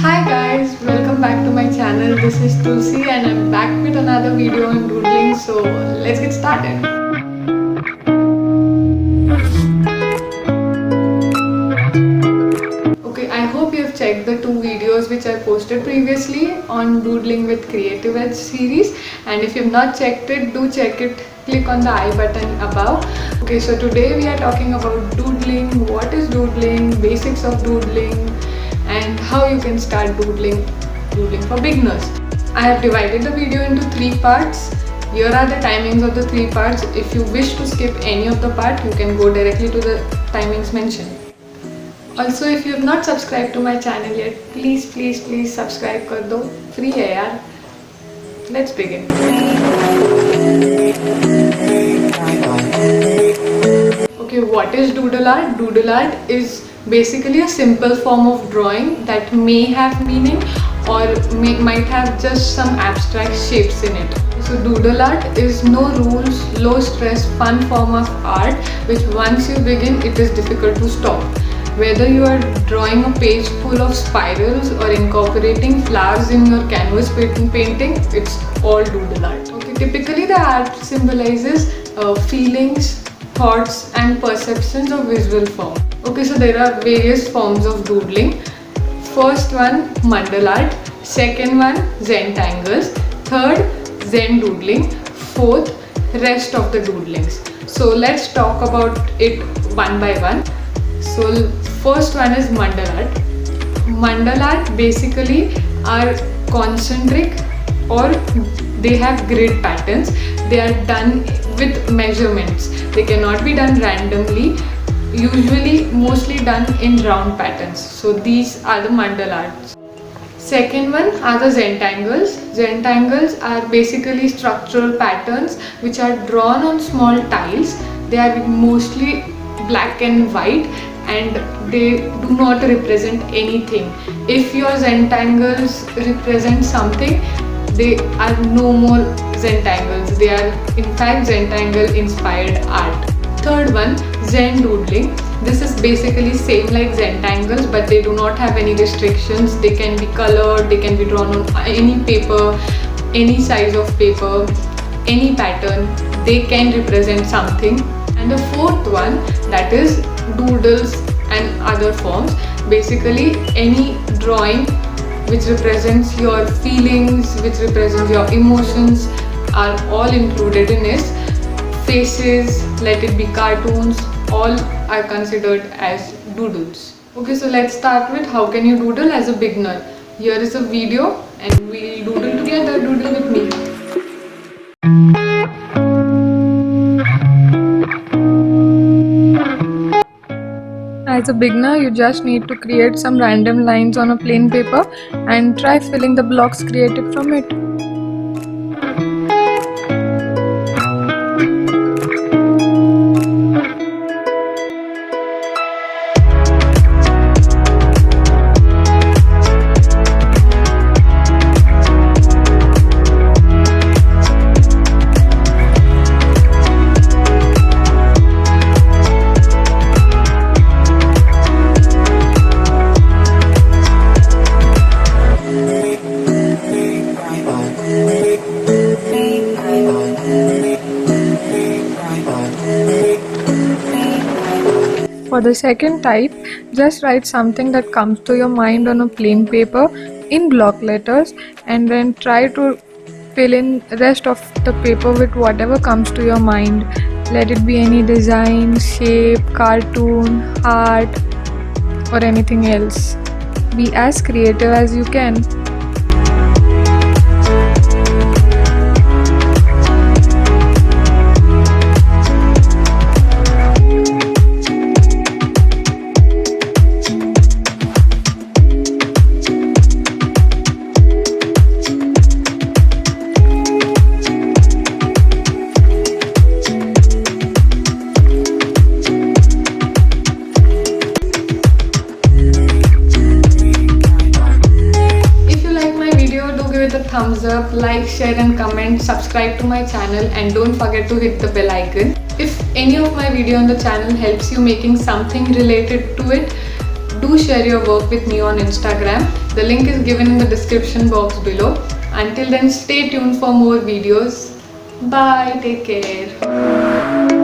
Hi guys, welcome back to my channel. This is Tulsi and I'm back with another video on doodling. So let's get started. Okay, I hope you have checked the two videos which I posted previously on Doodling with Creative Edge series, and if you have not checked it, do check it. Click on the I button above. Okay, so today we are talking about doodling, what is doodling, basics of doodling, and how you can start doodling for beginners. I have divided the video into 3 parts. Here are the timings of the 3 parts. If you wish to skip any of the part, you can go directly to the timings mentioned. Also, if you have not subscribed to my channel yet, please subscribe कर दो. Free है यार. Let's begin. Okay, what is doodle art? Doodle art is basically a simple form of drawing that may have meaning or might have just some abstract shapes in it. So doodle art is no rules, low stress, fun form of art which once you begin it is difficult to stop. Whether you are drawing a page full of spirals or incorporating flowers in your canvas painting, it's all doodle art. Okay, typically the art symbolizes feelings, thoughts and perceptions of visual form. Okay, so there are various forms of doodling. First one, mandal art. Second one, Zentangles. Third, Zen doodling. Fourth, rest of the doodlings. So let's talk about it one by one. So first one is mandal art. Mandal art basically are concentric or they have grid patterns. They are done with measurements. They cannot be done randomly. Usually mostly done in round patterns. So these are the mandal arts. Second one are the Zentangles. Zentangles are basically structural patterns which are drawn on small tiles. They are mostly black and white and they do not represent anything. If your Zentangles represent something, they are no more Zentangles. They are in fact Zentangle inspired art. Third one, Zen doodling. This is basically same like Zentangles, but they do not have any restrictions. They can be colored, they can be drawn on any paper, any size of paper, any pattern. They can represent something. And the fourth one, that is doodles and other forms. Basically any drawing which represents your feelings, which represents your emotions are all included in this. Faces, let it be cartoons, all are considered as doodles. Okay, so let's start with how can you doodle as a beginner. Here is a video and we'll doodle together, doodle with me. As a beginner, you just need to create some random lines on a plain paper and try filling the blocks created from it. For the second type, just write something that comes to your mind on a plain paper in block letters and then try to fill in rest of the paper with whatever comes to your mind. Let it be any design, shape, cartoon, heart or anything else. Be as creative as you can. Thumbs up, like, share and comment, subscribe to my channel and don't forget to hit the bell icon. If any of my video on the channel helps you making something related to it, do share your work with me on Instagram. The link is given in the description box below. Until then, stay tuned for more videos. Bye, take care.